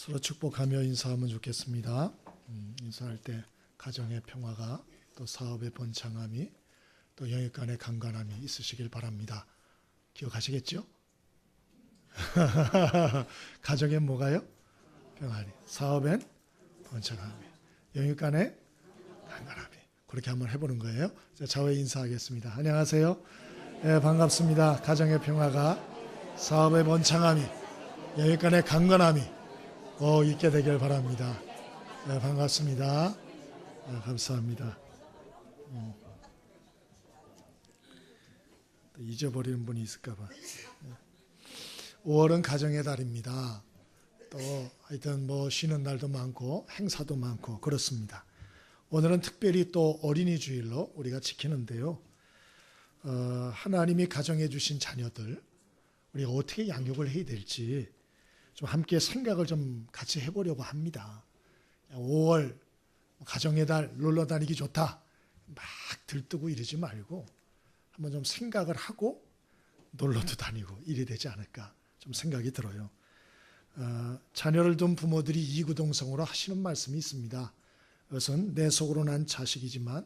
서로 축복하며 인사하면 좋겠습니다. 인사할 때 가정의 평화가 또 사업의 번창함이 또 영역 간의 강건함이 있으시길 바랍니다. 기억하시겠죠? 가정엔 뭐가요? 평안이, 사업엔 번창함이, 영역 간의 강건함이. 그렇게 한번 해보는 거예요. 자회 인사하겠습니다. 안녕하세요. 네, 반갑습니다. 가정의 평화가 사업의 번창함이, 영역 간의 강건함이 있게 되길 바랍니다. 네, 반갑습니다. 네, 감사합니다. 잊어버리는 분이 있을까 봐. 5월은 가정의 달입니다. 또 하여튼 쉬는 날도 많고 행사도 많고 그렇습니다. 오늘은 특별히 또 어린이 주일로 우리가 지키는데요. 하나님이 가정해 주신 자녀들 우리가 어떻게 양육을 해야 될지 좀 함께 생각을 좀 같이 해보려고 합니다. 5월 가정의 달 놀러 다니기 좋다 막 들뜨고 이러지 말고 한번 좀 생각을 하고 놀러도 다니고 이래야 되지 않을까 좀 생각이 들어요. 자녀를 둔 부모들이 이구동성으로 하시는 말씀이 있습니다. 그것은 내 속으로 난 자식이지만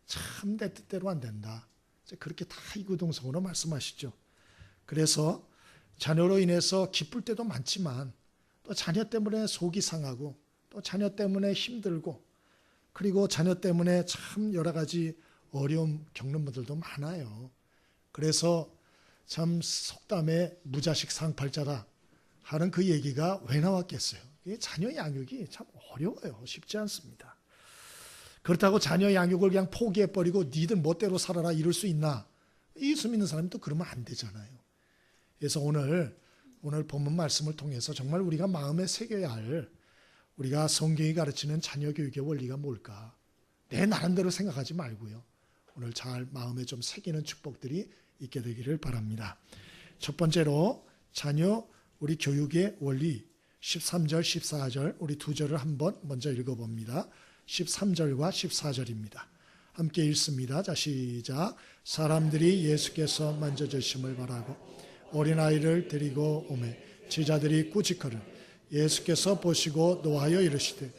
참 내 뜻대로 안 된다. 그렇게 다 이구동성으로 말씀하시죠. 그래서 자녀로 인해서 기쁠 때도 많지만 또 자녀 때문에 속이 상하고 또 자녀 때문에 힘들고 그리고 자녀 때문에 참 여러 가지 어려움 겪는 분들도 많아요. 그래서 참 속담에 무자식 상팔자다 하는 그 얘기가 왜 나왔겠어요? 자녀 양육이 참 어려워요. 쉽지 않습니다. 그렇다고 자녀 양육을 그냥 포기해버리고 니들 멋대로 살아라 이럴 수 있나? 예수 믿는 사람이 또 그러면 안 되잖아요. 그래서 오늘 본문 말씀을 통해서 정말 우리가 마음에 새겨야 할 우리가 성경이 가르치는 자녀 교육의 원리가 뭘까? 내 나름대로 생각하지 말고요. 오늘 잘 마음에 좀 새기는 축복들이 있게 되기를 바랍니다. 첫 번째로 자녀 우리 교육의 원리 13절 14절 우리 두 절을 한번 먼저 읽어봅니다. 13절과 14절입니다. 함께 읽습니다. 자, 시작. 사람들이 예수께서 만져주심을 바라고 어린아이를 데리고 오매 제자들이 꾸짖거늘 예수께서 보시고 노하여 이르시되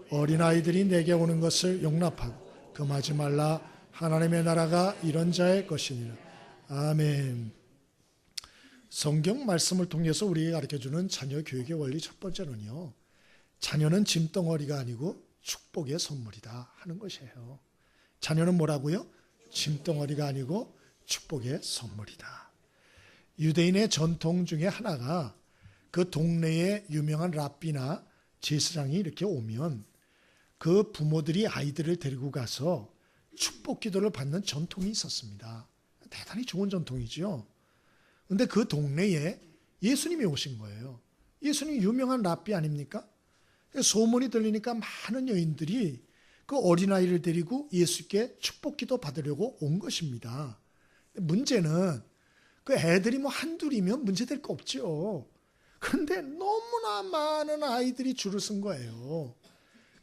어린아이들이 내게 오는 것을 용납하고 금하지 말라. 하나님의 나라가 이런 자의 것이니라. 아멘. 성경 말씀을 통해서 우리에게 가르쳐주는 자녀 교육의 원리 첫 번째는요. 자녀는 짐덩어리가 아니고 축복의 선물이다 하는 것이에요. 자녀는 뭐라고요? 짐덩어리가 아니고 축복의 선물이다. 유대인의 전통 중에 하나가 그 동네에 유명한 랍비나 제사장이 이렇게 오면 그 부모들이 아이들을 데리고 가서 축복 기도를 받는 전통이 있었습니다. 대단히 좋은 전통이죠. 그런데 그 동네에 예수님이 오신 거예요. 예수님이 유명한 랍비 아닙니까? 소문이 들리니까 많은 여인들이 그 어린아이를 데리고 예수께 축복 기도 받으려고 온 것입니다. 문제는 그 애들이 한둘이면 문제될 거 없죠. 그런데 너무나 많은 아이들이 줄을 쓴 거예요.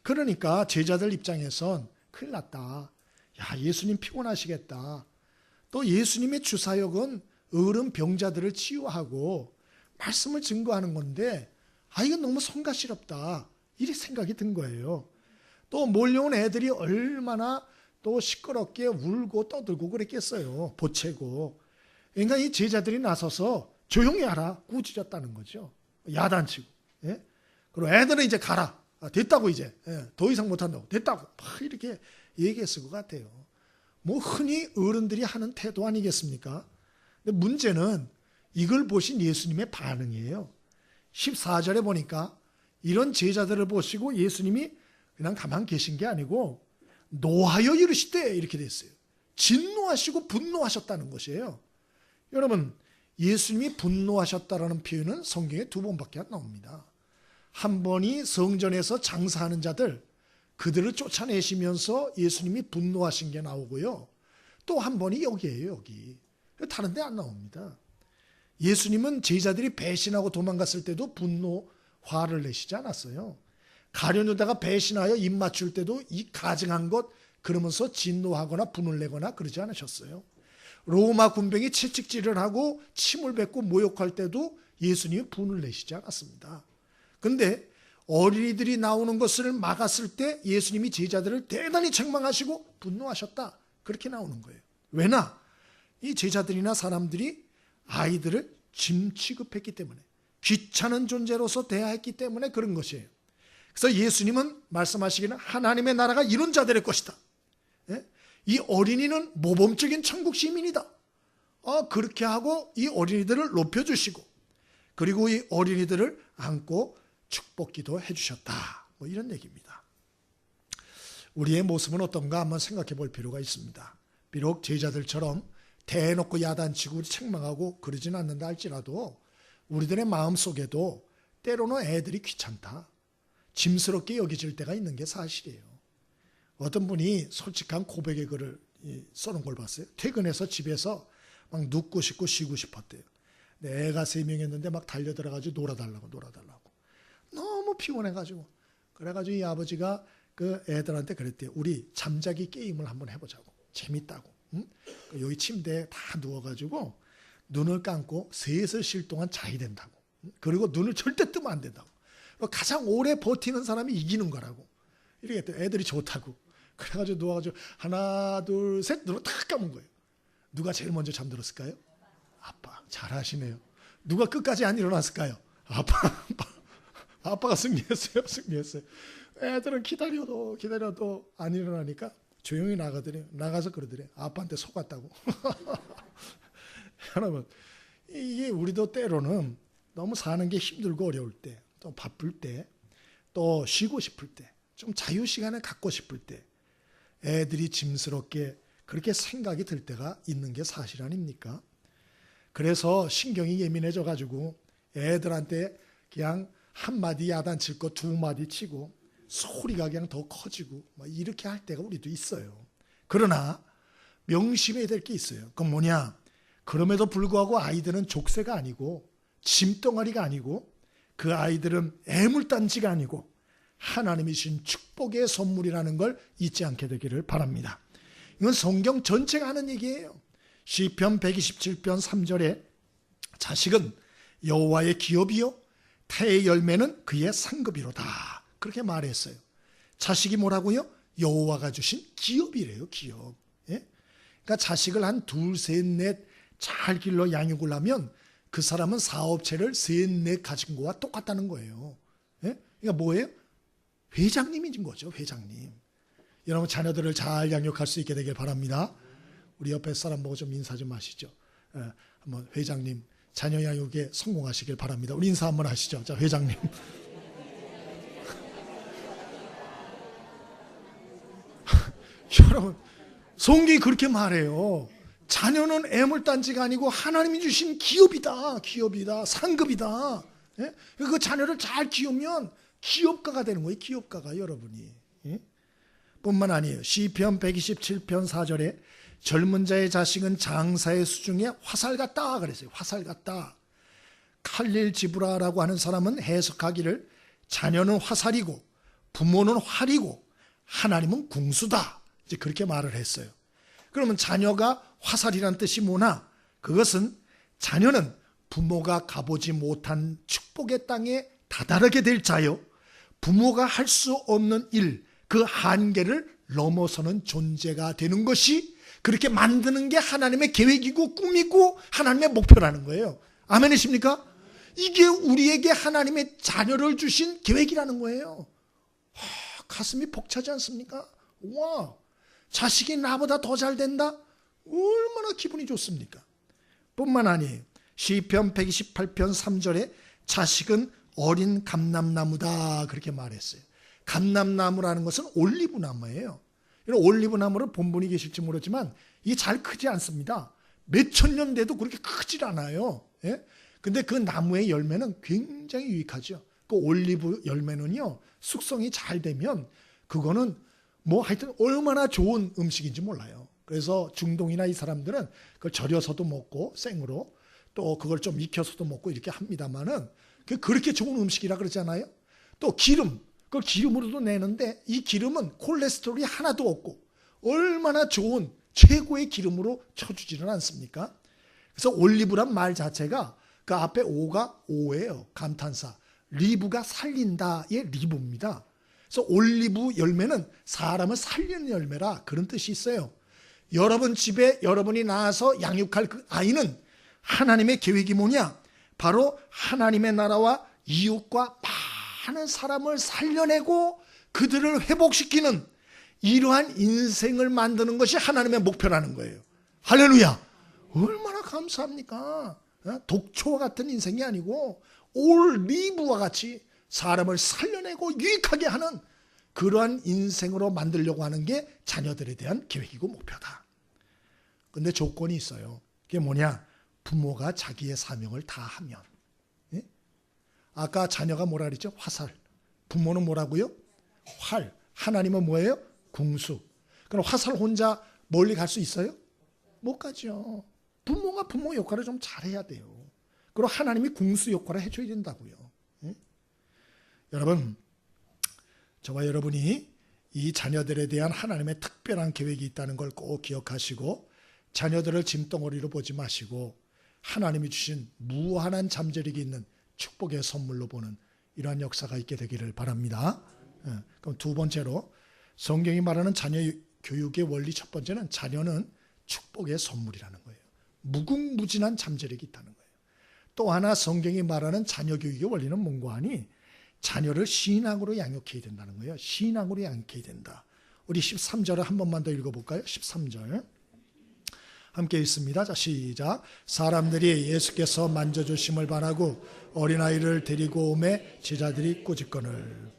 그러니까 제자들 입장에선 큰일 났다. 야, 예수님 피곤하시겠다. 또 예수님의 주사역은 어른 병자들을 치유하고 말씀을 증거하는 건데 이건 너무 성가시럽다. 이렇게 생각이 든 거예요. 또 몰려온 애들이 얼마나 또 시끄럽게 울고 떠들고 그랬겠어요. 보채고. 그러니까 이 제자들이 나서서 조용히 하라. 꾸짖었다는 거죠. 야단치고. 예? 그리고 애들은 이제 가라. 됐다고 이제. 더 이상 못한다고. 됐다고. 막 이렇게 얘기했을 것 같아요. 흔히 어른들이 하는 태도 아니겠습니까? 근데 문제는 이걸 보신 예수님의 반응이에요. 14절에 보니까 이런 제자들을 보시고 예수님이 그냥 가만 계신 게 아니고 노하여 이르시되 이렇게 됐어요. 진노하시고 분노하셨다는 것이에요. 여러분, 예수님이 분노하셨다라는 표현은 성경에 두 번밖에 안 나옵니다. 한 번이 성전에서 장사하는 자들, 그들을 쫓아내시면서 예수님이 분노하신 게 나오고요. 또 한 번이 여기예요, 여기. 다른 데 안 나옵니다. 예수님은 제자들이 배신하고 도망갔을 때도 분노, 화를 내시지 않았어요. 가룟유다가 배신하여 입 맞출 때도 이 가증한 것 그러면서 진노하거나 분을 내거나 그러지 않으셨어요. 로마 군병이 채찍질을 하고 침을 뱉고 모욕할 때도 예수님이 분을 내시지 않았습니다. 그런데 어린이들이 나오는 것을 막았을 때 예수님이 제자들을 대단히 책망하시고 분노하셨다. 그렇게 나오는 거예요. 왜나? 이 제자들이나 사람들이 아이들을 짐 취급했기 때문에, 귀찮은 존재로서 대하였기 때문에 그런 것이에요. 그래서 예수님은 말씀하시기는 하나님의 나라가 이런 자들의 것이다. 이 어린이는 모범적인 천국 시민이다. 그렇게 하고 이 어린이들을 높여주시고, 그리고 이 어린이들을 안고 축복기도 해주셨다. 뭐 이런 얘기입니다. 우리의 모습은 어떤가 한번 생각해 볼 필요가 있습니다. 비록 제자들처럼 대놓고 야단치고 책망하고 그러지는 않는다 할지라도 우리들의 마음속에도 때로는 애들이 귀찮다, 짐스럽게 여겨질 때가 있는 게 사실이에요. 어떤 분이 솔직한 고백의 글을 써놓은 걸 봤어요. 퇴근해서 집에서 막 눕고 싶고 쉬고 싶었대요. 애가 3명이었는데 막 달려들어가지고 놀아달라고. 너무 피곤해가지고. 그래가지고 이 아버지가 그 애들한테 그랬대요. 우리 잠자기 게임을 한번 해보자고. 재밌다고. 응? 여기 침대에 다 누워가지고 눈을 감고 셋을 쉴 동안 자야 된다고. 그리고 눈을 절대 뜨면 안 된다고. 가장 오래 버티는 사람이 이기는 거라고. 이렇게 했대요. 애들이 좋다고. 그래가지고 누워가지고 하나 둘 셋 눈을 딱 감은 거예요. 누가 제일 먼저 잠들었을까요? 아빠. 잘하시네요. 누가 끝까지 안 일어났을까요? 아빠가 승리했어요. 애들은 기다려도 안 일어나니까 조용히 나가서 그러더래요. 아빠한테 속았다고. 여러분, 이게 우리도 때로는 너무 사는 게 힘들고 어려울 때, 또 바쁠 때, 또 쉬고 싶을 때, 좀 자유 시간을 갖고 싶을 때 애들이 짐스럽게 그렇게 생각이 들 때가 있는 게 사실 아닙니까? 그래서 신경이 예민해져 가지고 애들한테 그냥 한마디 야단칠 거 2마디 치고 소리가 그냥 더 커지고 이렇게 할 때가 우리도 있어요. 그러나 명심해야 될 게 있어요. 그건 뭐냐? 그럼에도 불구하고 아이들은 족쇄가 아니고 짐덩어리가 아니고, 그 아이들은 애물단지가 아니고 하나님이 주신 축복의 선물이라는 걸 잊지 않게 되기를 바랍니다. 이건 성경 전체가 하는 얘기예요. 시편 127편 3절에 자식은 여호와의 기업이요 태의 열매는 그의 상급이로다. 그렇게 말했어요. 자식이 뭐라고요? 여호와가 주신 기업이래요. 기업. 예? 그러니까 자식을 한 2, 3, 4 잘 길러 양육을 하면 그 사람은 사업체를 3, 4 가진 거와 똑같다는 거예요. 예? 그러니까 뭐예요? 회장님인 거죠. 회장님. 여러분 자녀들을 잘 양육할 수 있게 되길 바랍니다. 우리 옆에 사람 보고 좀 인사 좀 하시죠. 한번 회장님 자녀 양육에 성공하시길 바랍니다. 우리 인사 한번 하시죠. 자, 회장님. 여러분, 성경이 그렇게 말해요. 자녀는 애물단지가 아니고 하나님이 주신 기업이다. 상급이다. 예? 그 자녀를 잘 키우면 기업가가 되는 거예요. 기업가가 여러분이. 예? 뿐만 아니에요. 시편 127편 4절에 젊은 자의 자식은 장사의 수중에 화살 같다 그랬어요. 화살 같다. 칼릴 지브라라고 하는 사람은 해석하기를 자녀는 화살이고 부모는 활이고 하나님은 궁수다. 이제 그렇게 말을 했어요. 그러면 자녀가 화살이란 뜻이 뭐나? 그것은 자녀는 부모가 가보지 못한 축복의 땅에 다다르게 될 자요, 부모가 할 수 없는 일, 그 한계를 넘어서는 존재가 되는 것이, 그렇게 만드는 게 하나님의 계획이고 꿈이고 하나님의 목표라는 거예요. 아멘이십니까? 이게 우리에게 하나님의 자녀를 주신 계획이라는 거예요. 가슴이 벅차지 않습니까? 와, 자식이 나보다 더 잘 된다? 얼마나 기분이 좋습니까? 뿐만 아니에요. 시편 128편 3절에 자식은 어린 감람나무다 그렇게 말했어요. 감람나무라는 것은 올리브나무예요. 이런 올리브나무를 본 분이 계실지 모르지만 이게 잘 크지 않습니다. 몇천 년 돼도 그렇게 크질 않아요. 예? 근데 그 나무의 열매는 굉장히 유익하죠. 그 올리브 열매는요, 숙성이 잘 되면 그거는 뭐 하여튼 얼마나 좋은 음식인지 몰라요. 그래서 중동이나 이 사람들은 그걸 절여서도 먹고 생으로, 또 그걸 좀 익혀서도 먹고 이렇게 합니다만은 그렇게 좋은 음식이라 그러잖아요. 또 기름, 그걸 기름으로도 내는데 이 기름은 콜레스테롤이 하나도 없고 얼마나 좋은 최고의 기름으로 쳐주지는 않습니까? 그래서 올리브란 말 자체가 그 앞에 오가 오예요. 감탄사. 리브가 살린다의 리브입니다. 그래서 올리브 열매는 사람을 살리는 열매라 그런 뜻이 있어요. 여러분 집에 여러분이 낳아서 양육할 그 아이는 하나님의 계획이 뭐냐? 바로 하나님의 나라와 이웃과 많은 사람을 살려내고 그들을 회복시키는 이러한 인생을 만드는 것이 하나님의 목표라는 거예요. 할렐루야! 얼마나 감사합니까? 독초와 같은 인생이 아니고 올리브와 같이 사람을 살려내고 유익하게 하는 그러한 인생으로 만들려고 하는 게 자녀들에 대한 계획이고 목표다. 근데 조건이 있어요. 그게 뭐냐? 부모가 자기의 사명을 다하면. 예? 아까 자녀가 뭐라 그랬죠? 화살. 부모는 뭐라고요? 활. 하나님은 뭐예요? 궁수. 그럼 화살 혼자 멀리 갈 수 있어요? 못 가죠. 부모가 부모 역할을 좀 잘해야 돼요. 그리고 하나님이 궁수 역할을 해줘야 된다고요. 예? 여러분, 저와 여러분이 이 자녀들에 대한 하나님의 특별한 계획이 있다는 걸 꼭 기억하시고 자녀들을 짐덩어리로 보지 마시고 하나님이 주신 무한한 잠재력이 있는 축복의 선물로 보는 이러한 역사가 있게 되기를 바랍니다. 그럼 두 번째로 성경이 말하는 자녀 교육의 원리 첫 번째는 자녀는 축복의 선물이라는 거예요. 무궁무진한 잠재력이 있다는 거예요. 또 하나 성경이 말하는 자녀 교육의 원리는 뭔가 하니 자녀를 신앙으로 양육해야 된다는 거예요. 신앙으로 양육해야 된다. 우리 13절을 한 번만 더 읽어볼까요? 13절 함께 읽습니다. 자, 시작. 사람들이 예수께서 만져주심을 바라고 어린아이를 데리고 오매 제자들이 꾸짖거늘.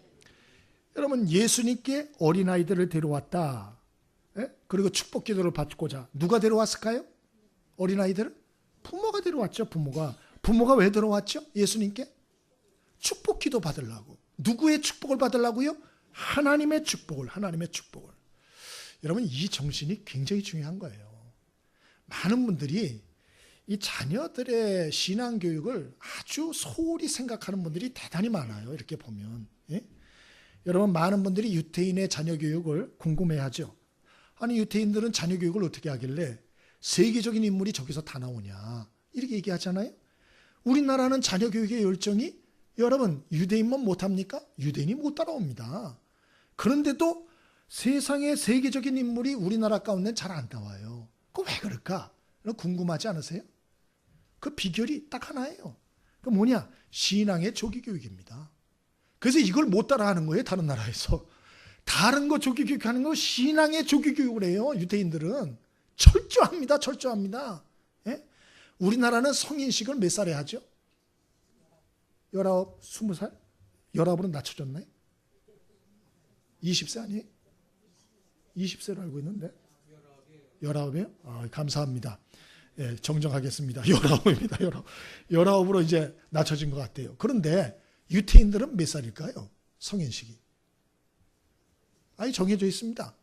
여러분, 예수님께 어린아이들을 데려왔다. 예? 그리고 축복 기도를 받고자 누가 데려왔을까요? 어린아이들을? 부모가 데려왔죠. 부모가 왜 데려왔죠? 예수님께? 축복 기도 받으려고. 누구의 축복을 받으려고요? 하나님의 축복을. 여러분, 이 정신이 굉장히 중요한 거예요. 많은 분들이 이 자녀들의 신앙교육을 아주 소홀히 생각하는 분들이 대단히 많아요. 이렇게 보면. 예? 여러분, 많은 분들이 유태인의 자녀교육을 궁금해하죠. 아니, 유태인들은 자녀교육을 어떻게 하길래 세계적인 인물이 저기서 다 나오냐 이렇게 얘기하잖아요. 우리나라는 자녀교육의 열정이 여러분 유대인만 못합니까? 유대인이 못 따라옵니다. 그런데도 세상의 세계적인 인물이 우리나라 가운데는 잘 안 나와요. 그 왜 그럴까? 궁금하지 않으세요? 그 비결이 딱 하나예요. 그 뭐냐? 신앙의 조기교육입니다. 그래서 이걸 못 따라하는 거예요. 다른 나라에서. 다른 거 조기교육하는 거 신앙의 조기교육을 해요. 유대인들은. 철저합니다. 예? 우리나라는 성인식을 몇 살에 하죠? 19, 20살? 19으로 낮춰졌나요? 20세 아니에요? 20세로 알고 있는데 19이요? 아, 감사합니다. 예, 정정하겠습니다. 19입니다. 19으로 이제 낮춰진 것 같아요. 그런데 유태인들은 몇 살일까요? 성인식이. 아니, 정해져 있습니다.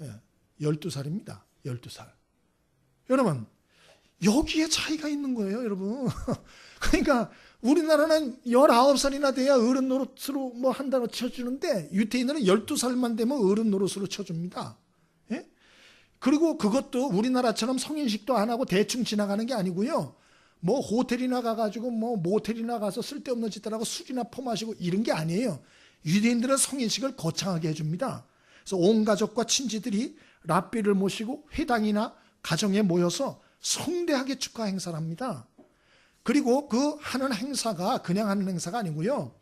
예, 12살입니다. 12살. 여러분, 여기에 차이가 있는 거예요, 여러분. 그러니까 우리나라는 19살이나 돼야 어른 노릇으로 뭐 한다고 쳐주는데 유태인들은 12살만 되면 어른 노릇으로 쳐줍니다. 예? 그리고 그것도 우리나라처럼 성인식도 안 하고 대충 지나가는 게 아니고요. 뭐 호텔이나 가가지고 뭐 모텔이나 가서 쓸데없는 짓들 하고 술이나 퍼마시고 이런 게 아니에요. 유대인들은 성인식을 거창하게 해줍니다. 그래서 온 가족과 친지들이 랍비를 모시고 회당이나 가정에 모여서 성대하게 축하 행사를 합니다. 그리고 그 하는 행사가 그냥 하는 행사가 아니고요.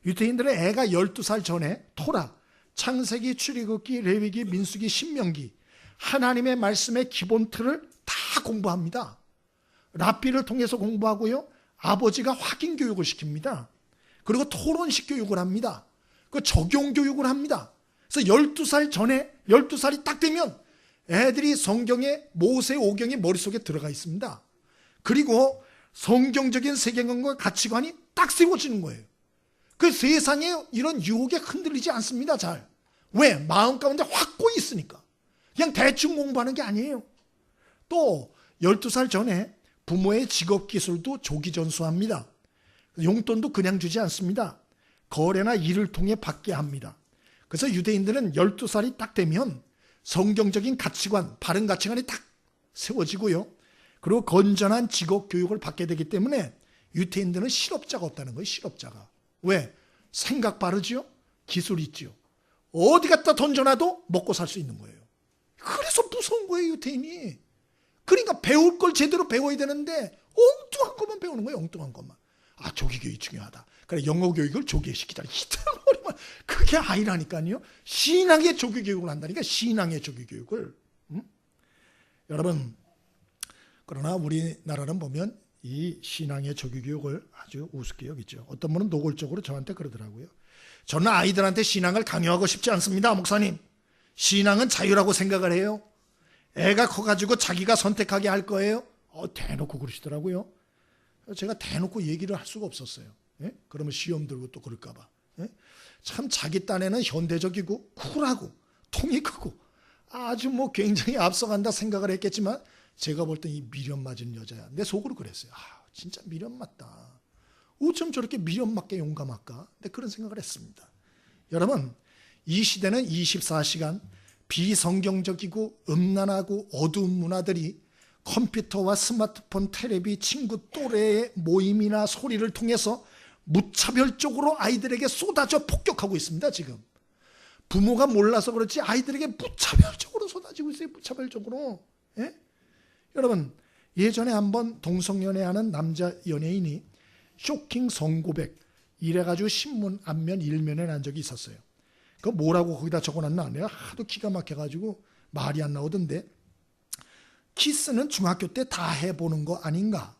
유대인들은 애가 12살 전에 토라, 창세기, 출애굽기, 레위기, 민수기, 신명기 하나님의 말씀의 기본 틀을 다 공부합니다. 랍비를 통해서 공부하고요. 아버지가 확인 교육을 시킵니다. 그리고 토론식 교육을 합니다. 그 적용 교육을 합니다. 그래서 12살 전에 12살이 딱 되면 애들이 성경의 모세 오경이 머릿속에 들어가 있습니다. 그리고 성경적인 세계관과 가치관이 딱 세워지는 거예요. 그 세상에 이런 유혹에 흔들리지 않습니다. 잘. 왜? 마음 가운데 확고히 있으니까. 그냥 대충 공부하는 게 아니에요. 또 12살 전에 부모의 직업 기술도 조기 전수합니다. 용돈도 그냥 주지 않습니다. 거래나 일을 통해 받게 합니다. 그래서 유대인들은 12살이 딱 되면 성경적인 가치관, 바른 가치관이 딱 세워지고요. 그리고 건전한 직업 교육을 받게 되기 때문에 유태인들은 실업자가 없다는 거예요. 실업자가. 왜? 생각 빠르지요? 기술 있지요. 어디 갖다 던져놔도 먹고 살 수 있는 거예요. 그래서 무서운 거예요, 유태인이. 그러니까 배울 걸 제대로 배워야 되는데 엉뚱한 것만 배우는 거예요, 엉뚱한 것만. 아, 조기교육이 중요하다. 그래, 영어교육을 조기시키자. 이틀머리만. 그게 아니라니까요. 신앙의 조기교육을 한다니까, 신앙의 조기교육을. 여러분, 그러나 우리나라는 보면 이 신앙의 조기교육을 아주 우습게 여기죠. 어떤 분은 노골적으로 저한테 그러더라고요. 저는 아이들한테 신앙을 강요하고 싶지 않습니다, 목사님. 신앙은 자유라고 생각을 해요. 애가 커가지고 자기가 선택하게 할 거예요. 대놓고 그러시더라고요. 제가 대놓고 얘기를 할 수가 없었어요. 예? 그러면 시험 들고 또 그럴까 봐. 예? 참 자기 딴에는 현대적이고 쿨하고 통이 크고 아주 뭐 굉장히 앞서간다 생각을 했겠지만 제가 볼 땐 이 미련 맞은 여자야. 내 속으로 그랬어요. 진짜 미련 맞다. 어쩜 저렇게 미련 맞게 용감할까? 네, 그런 생각을 했습니다. 여러분, 이 시대는 24시간 비성경적이고 음란하고 어두운 문화들이 컴퓨터와 스마트폰, 텔레비, 친구 또래의 모임이나 소리를 통해서 무차별적으로 아이들에게 쏟아져 폭격하고 있습니다. 지금 부모가 몰라서 그렇지 아이들에게 무차별적으로 쏟아지고 있어요. 무차별적으로. 예? 여러분, 예전에 한번 동성연애하는 남자 연예인이 쇼킹 성고백 이래가지고 신문 앞면 일면에 난 적이 있었어요. 그 뭐라고 거기다 적어놨나? 내가 하도 기가 막혀가지고 말이 안 나오던데, 키스는 중학교 때 다 해보는 거 아닌가?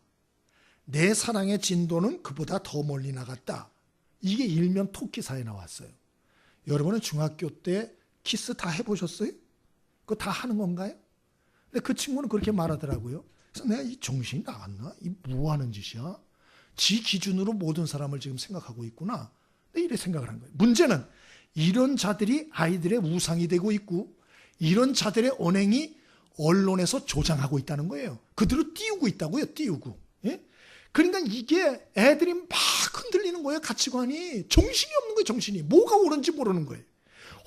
내 사랑의 진도는 그보다 더 멀리 나갔다. 이게 일면 톡기사에 나왔어요. 여러분은 중학교 때 키스 다 해보셨어요? 그거 다 하는 건가요? 근데 그 친구는 그렇게 말하더라고요. 그래서 내가 이 정신이 나갔나? 이 뭐 하는 짓이야? 지 기준으로 모든 사람을 지금 생각하고 있구나. 이래 생각을 한 거예요. 문제는 이런 자들이 아이들의 우상이 되고 있고 이런 자들의 언행이 언론에서 조장하고 있다는 거예요. 그들을 띄우고 있다고요. 띄우고. 예? 그러니까 이게 애들이 막 흔들리는 거예요. 가치관이. 정신이 없는 거예요. 정신이. 뭐가 옳은지 모르는 거예요.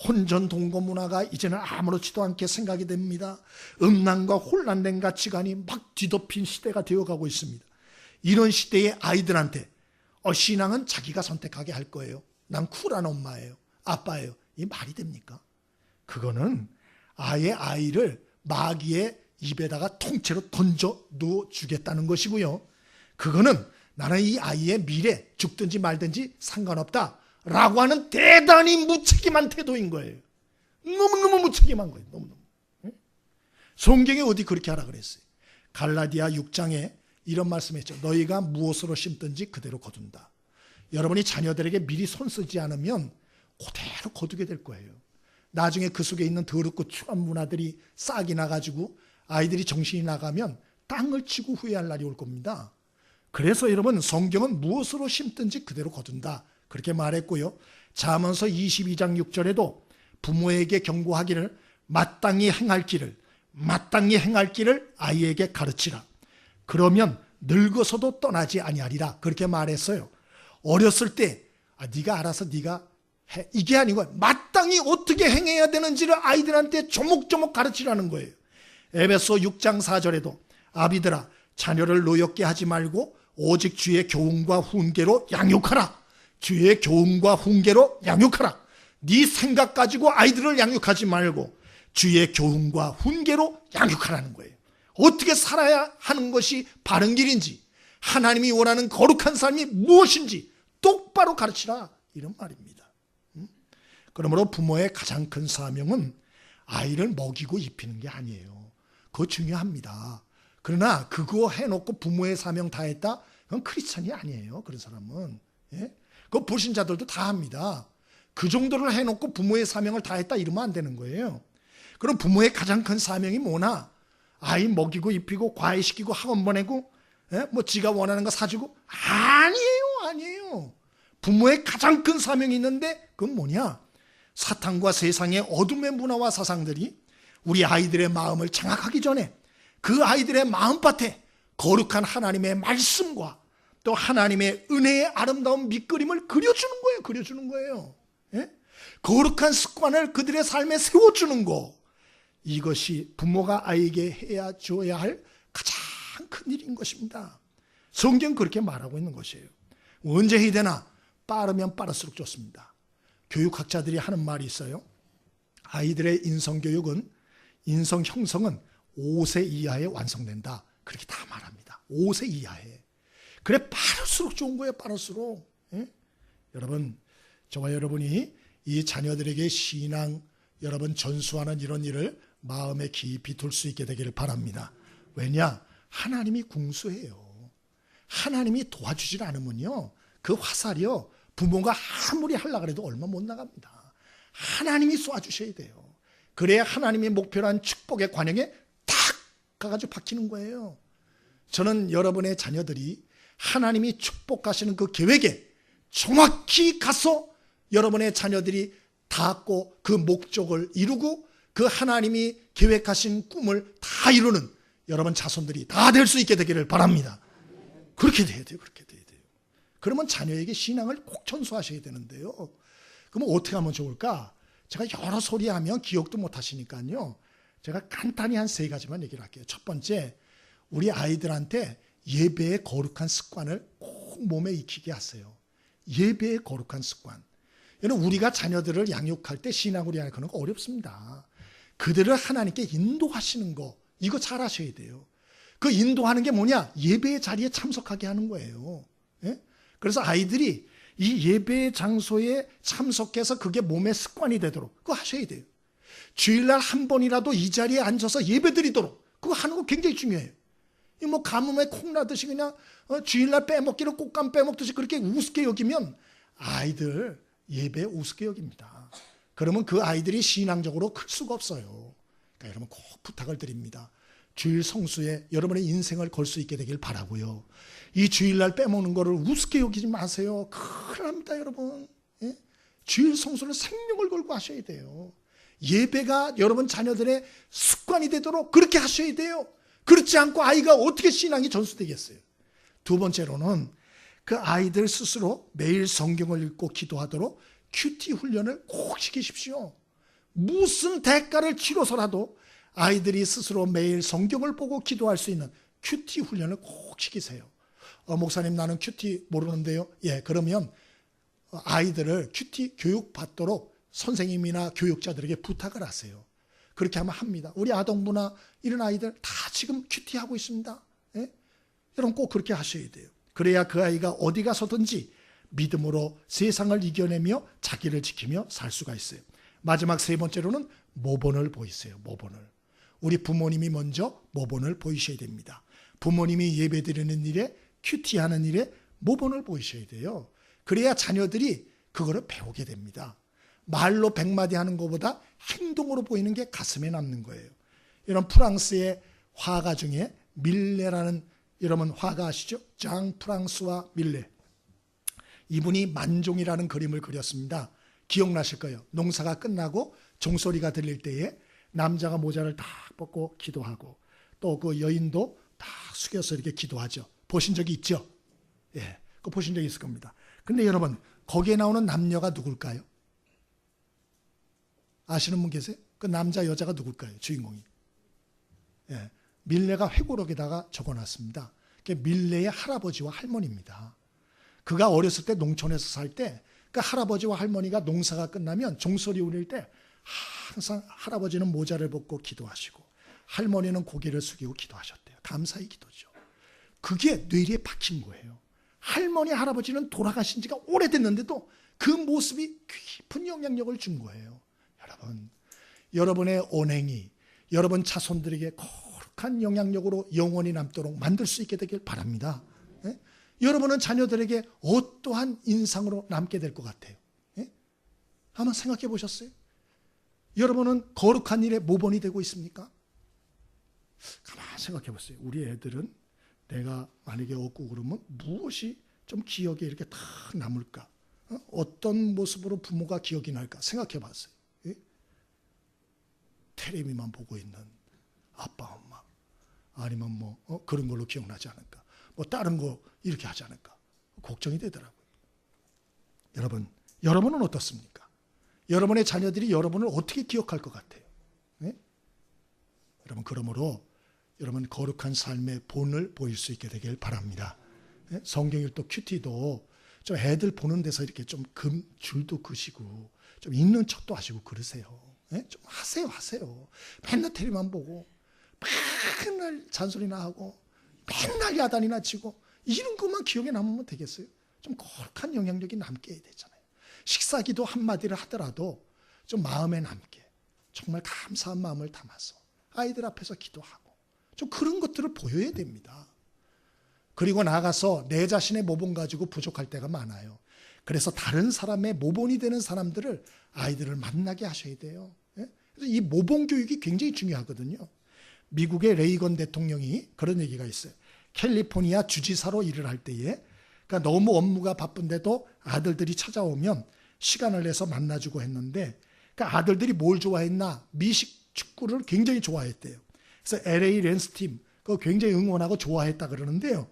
혼전 동거 문화가 이제는 아무렇지도 않게 생각이 됩니다. 음란과 혼란된 가치관이 막 뒤덮인 시대가 되어가고 있습니다. 이런 시대의 아이들한테 신앙은 자기가 선택하게 할 거예요. 난 쿨한 엄마예요. 아빠예요. 이 말이 됩니까? 그거는 아예 아이를 마귀의 입에다가 통째로 던져 놓아주겠다는 것이고요. 그거는 나는 이 아이의 미래 죽든지 말든지 상관없다라고 하는 대단히 무책임한 태도인 거예요. 너무너무 무책임한 거예요. 너무너무. 성경에 어디 그렇게 하라 그랬어요. 갈라디아 6장에 이런 말씀했죠. 너희가 무엇으로 심든지 그대로 거둔다. 여러분이 자녀들에게 미리 손쓰지 않으면 그대로 거두게 될 거예요. 나중에 그 속에 있는 더럽고 추한 문화들이 싹이 나가지고 아이들이 정신이 나가면 땅을 치고 후회할 날이 올 겁니다. 그래서 여러분, 성경은 무엇으로 심든지 그대로 거둔다 그렇게 말했고요. 잠언서 22장 6절에도 부모에게 경고하기를 마땅히 행할 길을 아이에게 가르치라. 그러면 늙어서도 떠나지 아니하리라 그렇게 말했어요. 어렸을 때 네가 알아서 네가 해. 이게 아니고 마땅히 어떻게 행해야 되는지를 아이들한테 조목조목 가르치라는 거예요. 에베소 6장 4절에도 아비들아 자녀를 노엽게 하지 말고 오직 주의 교훈과 훈계로 양육하라. 주의 교훈과 훈계로 양육하라. 네 생각 가지고 아이들을 양육하지 말고 주의 교훈과 훈계로 양육하라는 거예요. 어떻게 살아야 하는 것이 바른 길인지, 하나님이 원하는 거룩한 삶이 무엇인지 똑바로 가르치라 이런 말입니다. 그러므로 부모의 가장 큰 사명은 아이를 먹이고 입히는 게 아니에요. 그거 중요합니다. 그러나 그거 해놓고 부모의 사명 다 했다? 그건 크리스찬이 아니에요. 그런 사람은. 예? 그거 불신자들도 다 합니다. 그 정도를 해놓고 부모의 사명을 다 했다 이러면 안 되는 거예요. 그럼 부모의 가장 큰 사명이 뭐나? 아이 먹이고 입히고 과외시키고 학원 보내고 뭐 지가 원하는 거 사주고? 아니에요. 부모의 가장 큰 사명이 있는데 그건 뭐냐? 사탄과 세상의 어둠의 문화와 사상들이 우리 아이들의 마음을 장악하기 전에 그 아이들의 마음밭에 거룩한 하나님의 말씀과 또 하나님의 은혜의 아름다운 밑그림을 그려주는 거예요. 예? 거룩한 습관을 그들의 삶에 세워주는 거. 이것이 부모가 아이에게 줘야 할 가장 큰 일인 것입니다. 성경 그렇게 말하고 있는 것이에요. 언제 해야 되나? 빠르면 빠를수록 좋습니다. 교육학자들이 하는 말이 있어요. 아이들의 인성교육은, 인성 형성은 5세 이하에 완성된다. 그렇게 다 말합니다. 5세 이하에. 그래 빠를수록 좋은 거예요. 빠를수록. 예? 여러분, 저와 여러분이 이 자녀들에게 신앙 여러분 전수하는 이런 일을 마음에 깊이 둘 수 있게 되기를 바랍니다. 왜냐? 하나님이 궁수해요. 하나님이 도와주질 않으면요, 그 화살이요, 부모가 아무리 하려고 해도 얼마 못 나갑니다. 하나님이 쏘아주셔야 돼요. 그래야 하나님의 목표란 축복의 관영에 탁 가가지고 박히는 거예요. 저는 여러분의 자녀들이 하나님이 축복하시는 그 계획에 정확히 가서 여러분의 자녀들이 닿고 그 목적을 이루고 그 하나님이 계획하신 꿈을 다 이루는 여러분 자손들이 다 될 수 있게 되기를 바랍니다. 그렇게 돼야 돼요. 그렇게 돼야 돼요. 그러면 자녀에게 신앙을 꼭 전수하셔야 되는데요. 그러면 어떻게 하면 좋을까? 제가 여러 소리 하면 기억도 못 하시니까요, 제가 간단히 한 3가지만 얘기를 할게요. 첫 번째, 우리 아이들한테 예배의 거룩한 습관을 꼭 몸에 익히게 하세요. 예배의 거룩한 습관. 여러분, 우리가 자녀들을 양육할 때 신앙으로 양육하는 거 어렵습니다. 그들을 하나님께 인도하시는 거, 이거 잘 하셔야 돼요. 그 인도하는 게 뭐냐? 예배의 자리에 참석하게 하는 거예요. 예? 그래서 아이들이 이 예배의 장소에 참석해서 그게 몸의 습관이 되도록 그거 하셔야 돼요. 주일날 한 번이라도 이 자리에 앉아서 예배 드리도록 그거 하는 거 굉장히 중요해요. 이 뭐 가뭄에 콩나듯이 그냥 주일날 빼먹기를 꽃감 빼먹듯이 그렇게 우습게 여기면 아이들 예배 우습게 여깁니다. 그러면 그 아이들이 신앙적으로 클 수가 없어요. 그러니까 여러분 꼭 부탁을 드립니다. 주일 성수에 여러분의 인생을 걸 수 있게 되길 바라고요. 이 주일날 빼먹는 거를 우습게 여기지 마세요. 큰일 납니다, 여러분. 예? 주일 성수는 생명을 걸고 하셔야 돼요. 예배가 여러분 자녀들의 습관이 되도록 그렇게 하셔야 돼요. 그렇지 않고 아이가 어떻게 신앙이 전수되겠어요? 두 번째로는 그 아이들 스스로 매일 성경을 읽고 기도하도록 큐티 훈련을 꼭 시키십시오. 무슨 대가를 치러서라도 아이들이 스스로 매일 성경을 보고 기도할 수 있는 큐티 훈련을 꼭 시키세요. 목사님, 나는 큐티 모르는데요. 예, 그러면 아이들을 큐티 교육 받도록 선생님이나 교육자들에게 부탁을 하세요. 그렇게 하면 합니다. 우리 아동부나 이런 아이들 다 지금 큐티 하고 있습니다. 예? 여러분 꼭 그렇게 하셔야 돼요. 그래야 그 아이가 어디 가서든지 믿음으로 세상을 이겨내며 자기를 지키며 살 수가 있어요. 마지막 3번째로는 모본을 보이세요. 모본을. 우리 부모님이 먼저 모본을 보이셔야 됩니다. 부모님이 예배드리는 일에, 큐티하는 일에 모본을 보이셔야 돼요. 그래야 자녀들이 그거를 배우게 됩니다. 말로 100마디 하는 것보다 행동으로 보이는 게 가슴에 남는 거예요. 이런 프랑스의 화가 중에 밀레라는, 여러분 화가 아시죠? 장 프랑스와 밀레. 이분이 만종이라는 그림을 그렸습니다. 기억나실 거예요. 농사가 끝나고 종소리가 들릴 때에 남자가 모자를 딱 벗고 기도하고 또 그 여인도 딱 숙여서 이렇게 기도하죠. 보신 적이 있죠? 예, 그거 보신 적이 있을 겁니다. 근데 여러분, 거기에 나오는 남녀가 누굴까요? 아시는 분 계세요? 그 남자 여자가 누굴까요? 주인공이. 예, 밀레가 회고록에다가 적어놨습니다. 그게 밀레의 할아버지와 할머니입니다. 그가 어렸을 때 농촌에서 살 때 그 할아버지와 할머니가 농사가 끝나면 종소리 울릴 때 항상 할아버지는 모자를 벗고 기도하시고 할머니는 고개를 숙이고 기도하셨대요. 감사의 기도죠. 그게 뇌리에 박힌 거예요. 할머니, 할아버지는 돌아가신 지가 오래됐는데도 그 모습이 깊은 영향력을 준 거예요. 여러분, 여러분의 언행이 여러분 자손들에게 거룩한 영향력으로 영원히 남도록 만들 수 있게 되길 바랍니다. 예? 여러분은 자녀들에게 어떠한 인상으로 남게 될 것 같아요? 예? 한번 생각해 보셨어요? 여러분은 거룩한 일에 모본이 되고 있습니까? 가만히 생각해 보세요. 우리 애들은 내가 만약에 없고 그러면 무엇이 좀 기억에 이렇게 탁 남을까? 어떤 모습으로 부모가 기억이 날까? 생각해 봤어요. 예? 텔레비만 보고 있는 아빠, 엄마. 아니면 뭐 그런 걸로 기억나지 않을까? 뭐 다른 거 이렇게 하지 않을까? 걱정이 되더라고요. 여러분은 어떻습니까? 여러분의 자녀들이 여러분을 어떻게 기억할 것 같아요? 네? 여러분, 그러므로 여러분 거룩한 삶의 본을 보일 수 있게 되길 바랍니다. 네? 성경 읽도 큐티도 좀 애들 보는 데서 이렇게 좀 줄도 그시고 좀 있는 척도 하시고 그러세요. 예? 좀 하세요. 맨날 텔레비만 보고 맨날 잔소리나 하고 맨날 야단이나 치고 이런 것만 기억에 남으면 되겠어요? 좀 거룩한 영향력이 남게 해야 되잖아요. 식사기도 한마디를 하더라도 좀 마음에 남게 정말 감사한 마음을 담아서 아이들 앞에서 기도하고 좀 그런 것들을 보여야 됩니다. 그리고 나가서 내 자신의 모본 가지고 부족할 때가 많아요. 그래서 다른 사람의 모본이 되는 사람들을 아이들을 만나게 하셔야 돼요. 그래서 이 모본 교육이 굉장히 중요하거든요. 미국의 레이건 대통령이 그런 얘기가 있어요. 캘리포니아 주지사로 일을 할 때에 그러니까 너무 업무가 바쁜데도 아들들이 찾아오면 시간을 내서 만나주고 했는데 그러니까 아들들이 뭘 좋아했나? 미식 축구를 굉장히 좋아했대요. 그래서 LA 랜스 팀 그거 굉장히 응원하고 좋아했다 그러는데요.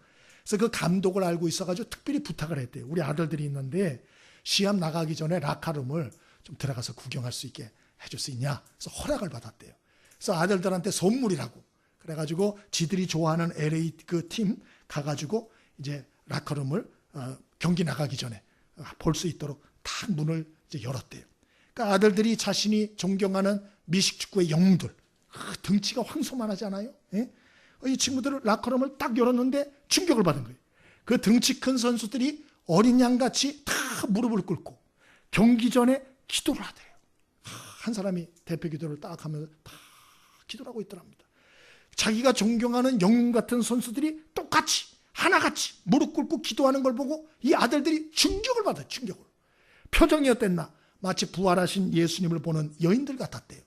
그래서 그 감독을 알고 있어가지고 특별히 부탁을 했대요. 우리 아들들이 있는데 시합 나가기 전에 라카룸을 좀 들어가서 구경할 수 있게 해줄 수 있냐? 그래서 허락을 받았대요. 그래서 아들들한테 선물이라고 그래가지고 지들이 좋아하는 LA 그 팀 가가지고 이제 라커룸을 경기 나가기 전에 볼 수 있도록 딱 문을 이제 열었대요. 그러니까 아들들이 자신이 존경하는 미식축구의 영웅들 등치가 황소만하잖아요. 예? 이 친구들을 라커룸을 딱 열었는데 충격을 받은 거예요. 그 등치 큰 선수들이 어린 양같이 다 무릎을 꿇고 경기 전에 기도를 하대요. 한 사람이 대표 기도를 딱 하면서 다 기도를 하고 있더랍니다. 자기가 존경하는 영웅 같은 선수들이 똑같이 하나같이 무릎 꿇고 기도하는 걸 보고 이 아들들이 충격을 받아요. 충격을. 표정이 어땠나? 마치 부활하신 예수님을 보는 여인들 같았대요.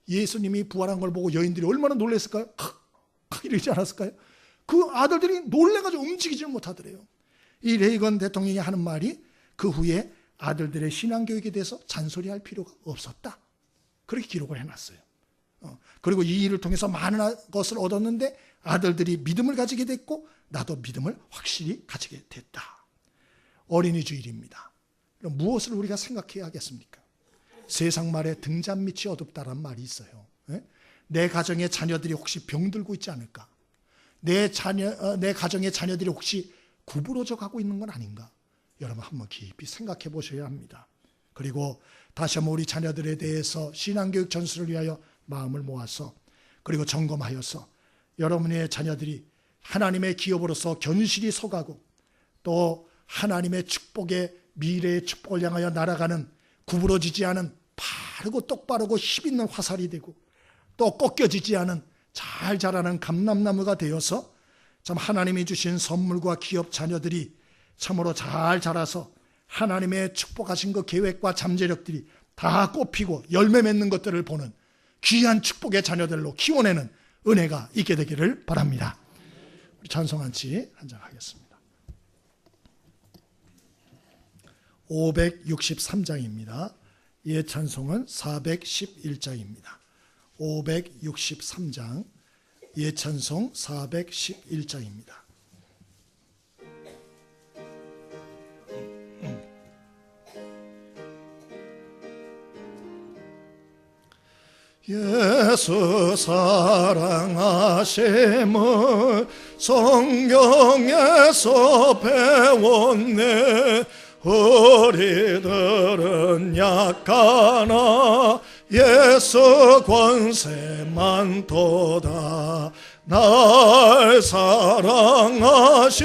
예수님이 부활한 걸 보고 여인들이 얼마나 놀랐을까요? 이러지 않았을까요? 그 아들들이 놀래가지고 움직이지를 못하더래요. 이 레이건 대통령이 하는 말이 그 후에 아들들의 신앙교육에 대해서 잔소리할 필요가 없었다. 그렇게 기록을 해놨어요. 그리고 이 일을 통해서 많은 것을 얻었는데 아들들이 믿음을 가지게 됐고 나도 믿음을 확실히 가지게 됐다. 어린이 주일입니다. 그럼 무엇을 우리가 생각해야 하겠습니까? 세상 말에 등잔 밑이 어둡다란 말이 있어요. 내 가정의 자녀들이 혹시 병들고 있지 않을까? 내 가정의 자녀들이 혹시 구부러져 가고 있는 건 아닌가? 여러분 한번 깊이 생각해 보셔야 합니다. 그리고 다시 한번 우리 자녀들에 대해서 신앙교육 전수를 위하여 마음을 모아서 그리고 점검하여서 여러분의 자녀들이 하나님의 기업으로서 견실히 서가고 또 하나님의 축복의 미래의 축복을 향하여 날아가는 구부러지지 않은 바르고 똑바르고 힘있는 화살이 되고 또 꺾여지지 않은 잘 자라는 감람나무가 되어서 참 하나님이 주신 선물과 기업 자녀들이 참으로 잘 자라서 하나님의 축복하신 그 계획과 잠재력들이 다 꽃피고 열매 맺는 것들을 보는 귀한 축복의 자녀들로 키워내는 은혜가 있게 되기를 바랍니다. 우리 찬송한치 한장하겠습니다. 563장입니다. 예 찬송은 411장입니다. 563장 예 찬송 411장입니다. 예수 사랑하심을 성경에서 배웠네. 우리들은 약하나 예수 권세 많도다. 날 사랑하시